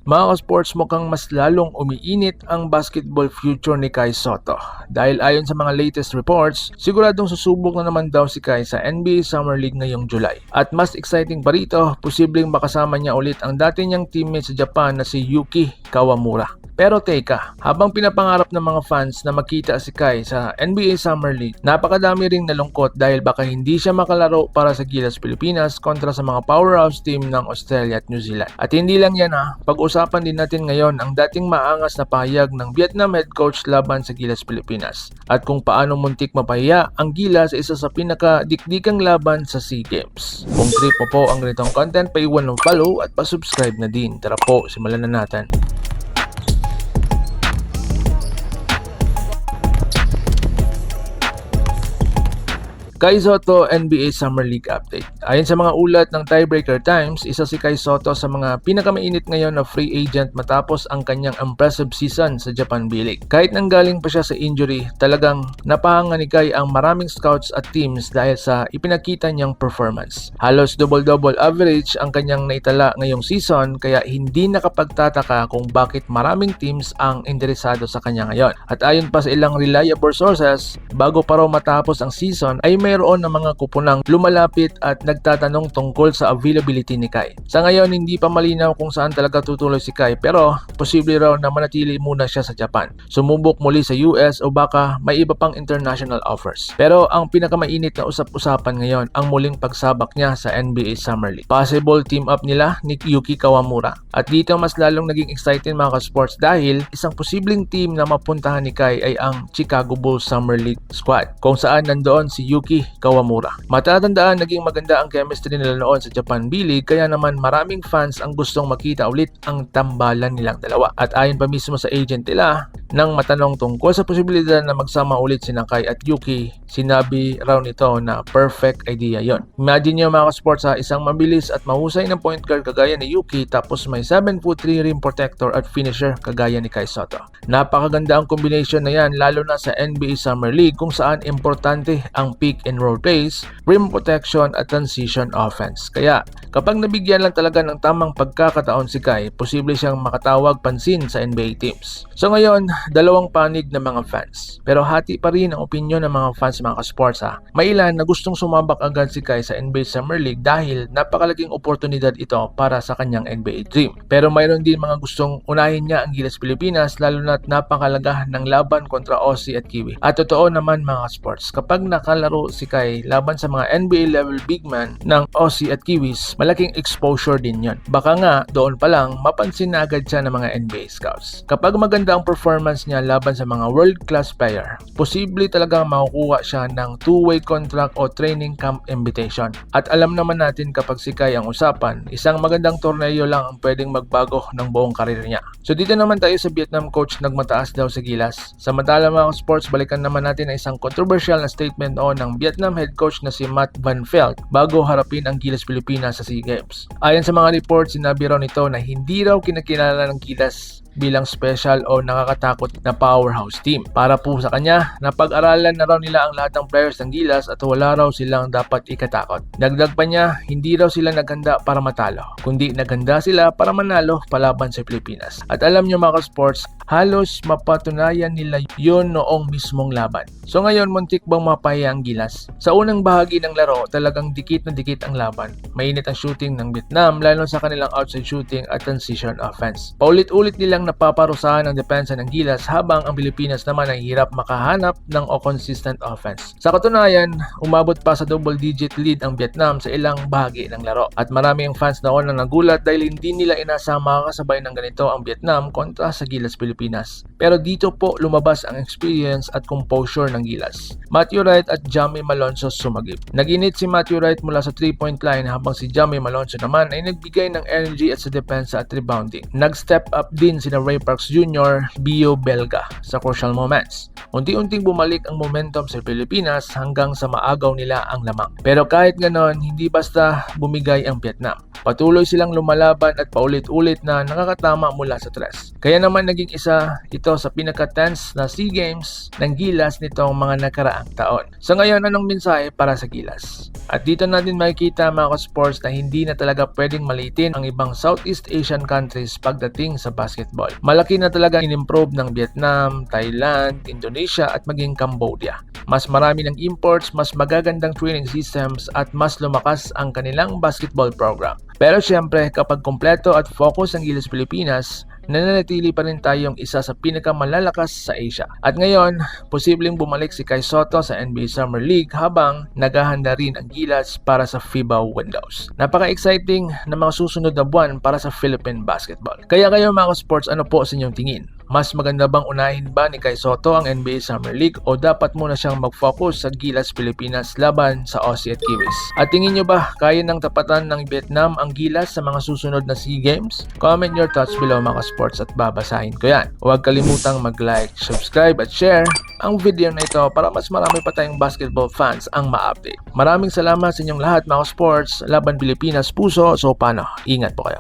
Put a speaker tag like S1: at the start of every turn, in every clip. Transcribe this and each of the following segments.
S1: Mga ka-sports, mukhang mas lalong umiinit ang basketball future ni Kai Sotto. Dahil ayon sa mga latest reports, siguradong susubok na naman daw si Kai sa NBA Summer League ngayong July. At mas exciting pa rito, posibleng makasama niya ulit ang dati niyang teammate sa Japan na si Yuki Kawamura. Pero teka, habang pinapangarap ng mga fans na makita si Kai sa NBA Summer League, napakadami ring nalungkot dahil baka hindi siya makalaro para sa Gilas Pilipinas kontra sa mga powerhouse team ng Australia at New Zealand. At hindi lang yan pag-usapan din natin ngayon ang dating maangas na pahayag ng Vietnam head coach laban sa Gilas Pilipinas at kung paano muntik mapahiya ang Gilas sa isa sa pinakadikdikang laban sa SEA Games. Kung trip mo po ang ganitong content, paiwan ng follow at pa-subscribe na din. Tara po, simulan na natin. Kai Sotto NBA Summer League Update. Ayon sa mga ulat ng Tiebreaker Times, isa si Kai Sotto sa mga pinakamainit ngayon na free agent matapos ang kanyang impressive season sa Japan B-League. Kahit nanggaling pa siya sa injury, talagang napahanga ni Kai ang maraming scouts at teams dahil sa ipinakita niyang performance. Halos double-double average ang kanyang naitala ngayong season kaya hindi nakapagtataka kung bakit maraming teams ang interesado sa kanya ngayon. At ayon pa sa ilang reliable sources, bago pa raw matapos ang season ay mayroon ng mga kupunang lumalapit at nagtatanong tungkol sa availability ni Kai. Sa ngayon, hindi pa malinaw kung saan talaga tutuloy si Kai pero posible raw na manatili muna siya sa Japan. Sumubok muli sa US o baka may iba pang international offers. Pero ang pinakamainit na usap-usapan ngayon ang muling pagsabak niya sa NBA Summer League. Possible team up nila ni Yuki Kawamura. At dito mas lalong naging exciting mga ka-sports dahil isang posibleng team na mapuntahan ni Kai ay ang Chicago Bulls Summer League squad kung saan nandoon si Yuki Kawamura. Matatandaan naging maganda ang chemistry nila noon sa Japan B-League kaya naman maraming fans ang gustong makita ulit ang tambalan nilang dalawa. At ayon pa mismo sa agent nila, nang matanong tungkol sa posibilidad na magsama ulit sina Kai at Yuki, sinabi raw nito na perfect idea yon. Imagine nyo mga sports isang mabilis at mahusay na point guard kagaya ni Yuki tapos may 7'3" rim protector at finisher kagaya ni Kai Sotto. Napakaganda ang combination na yan lalo na sa NBA Summer League kung saan importante ang pick and roll pace, rim protection at transition offense. Kaya kapag nabigyan lang talaga ng tamang pagkakataon si Kai, posible siyang makatawag pansin sa NBA teams. So ngayon, dalawang panig ng mga fans. Pero hati pa rin ang opinyon ng mga fans mga ka-sports May ilan na gustong sumabak agad si Kai sa NBA Summer League dahil napakalaking oportunidad ito para sa kanyang NBA dream. Pero mayroon din mga gustong unahin niya ang Gilas Pilipinas lalo na't napakalaga ng laban kontra Aussie at Kiwi. At totoo naman mga sports, kapag nakalaro si Kai laban sa mga NBA level big man ng Aussie at Kiwis, malaking exposure din yon. Baka nga doon pa lang mapansin na agad siya ng mga NBA scouts. Kapag maganda ang performance niya laban sa mga world-class player, posible talagang makukuha siya ng two-way contract o training camp invitation. At alam naman natin kapag si Kai ang usapan, isang magandang torneo lang ang pwedeng magbago ng buong karir niya. So dito naman tayo sa Vietnam coach nagmataas daw sa Gilas. Samantala mga sports, balikan naman natin ang isang controversial na statement ng Vietnam head coach na si Matt Van Velt bago harapin ang Gilas Pilipinas sa SEA Games. Ayon sa mga reports, sinabi raw nito na hindi raw kinakilala ng Gilas bilang special o nakakatakot na powerhouse team. Para po sa kanya, napag-aralan na raw nila ang lahat ng players ng Gilas at wala raw silang dapat ikatakot. Dagdag pa niya, hindi raw sila naghanda para matalo, kundi naghanda sila para manalo palaban sa Pilipinas. At alam niyo mga sports, halos mapatunayan nila yon noong mismong laban. So ngayon, muntik bang mapahiya ang Gilas? Sa unang bahagi ng laro, talagang dikit na dikit ang laban. Mainit ang shooting ng Vietnam lalo sa kanilang outside shooting at transition offense. Paulit-ulit nilang napaparusahan ang depensa ng Gilas habang ang Pilipinas naman ay hirap makahanap ng consistent offense. Sa katunayan, umabot pa sa double-digit lead ang Vietnam sa ilang bahagi ng laro. At marami ang fans noon na nagulat dahil hindi nila inasang makakasabay ng ganito ang Vietnam kontra sa Gilas Pilipinas. Pero dito po lumabas ang experience at composure ng Gilas. Matthew Wright at Jamie Malonzo sumagip. Nag-init si Matthew Wright mula sa 3-point line habang si Jamie Malonzo naman ay nagbigay ng energy at sa depensa at rebounding. Nag-step up din sina Ray Parks Jr., Bio Belga sa crucial moments. Unti-unting bumalik ang momentum sa Pilipinas hanggang sa maagaw nila ang lamang. Pero kahit ganon, hindi basta bumigay ang Vietnam. Patuloy silang lumalaban at paulit-ulit na nakakatama mula sa tres. Kaya naman naging isa ito sa pinaka-tense na SEA Games ng Gilas nitong mga nakaraang taon. So ngayon, anong mensahe para sa Gilas? At dito natin makikita mga ka-sports na hindi na talaga pwedeng malitin ang ibang Southeast Asian countries pagdating sa basketball. Malaki na talaga in-improve ng Vietnam, Thailand, Indonesia at maging Cambodia. Mas marami ng imports, mas magagandang training systems at mas lumakas ang kanilang basketball program. Pero syempre, kapag kompleto at focus ang Gilas Pilipinas, nananatili pa rin tayong isa sa pinakamalalakas sa Asia. At ngayon, posibleng bumalik si Kai Sotto sa NBA Summer League habang naghahanda rin ang Gilas para sa FIBA Windows. Napaka-exciting na mga susunod na buwan para sa Philippine basketball. Kaya kayo mga sports, ano po sa inyong tingin? Mas maganda bang unahin ba ni Kai Sotto ang NBA Summer League o dapat muna siyang mag-focus sa Gilas Pilipinas laban sa Aussie at Kiwis? At tingin nyo ba kaya ng tapatan ng Vietnam ang Gilas sa mga susunod na SEA Games? Comment your thoughts below mga sports at babasahin ko yan. Huwag kalimutang mag-like, subscribe at share ang video na ito para mas marami pa tayong basketball fans ang ma-update. Maraming salamat sa inyong lahat mga sports. Laban Pilipinas puso. So paano? Ingat po kayo.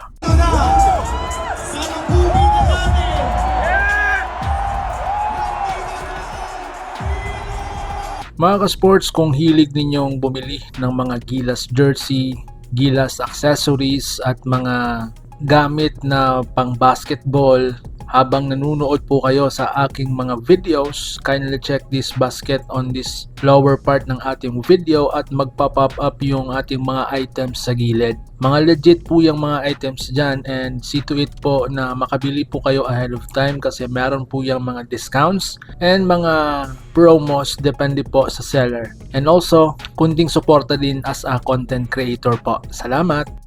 S1: Mga ka-sports, kung hilig ninyong bumili ng mga Gilas jersey, Gilas accessories at mga gamit na pang basketball habang nanonood po kayo sa aking mga videos, kindly check this basket on this lower part ng ating video at magpa-pop up yung ating mga items sa gilid. Mga legit po yung mga items dyan and see to it po na makabili po kayo ahead of time kasi meron po yung mga discounts and mga promos depende po sa seller. And also, kunting suporta din as a content creator po. Salamat!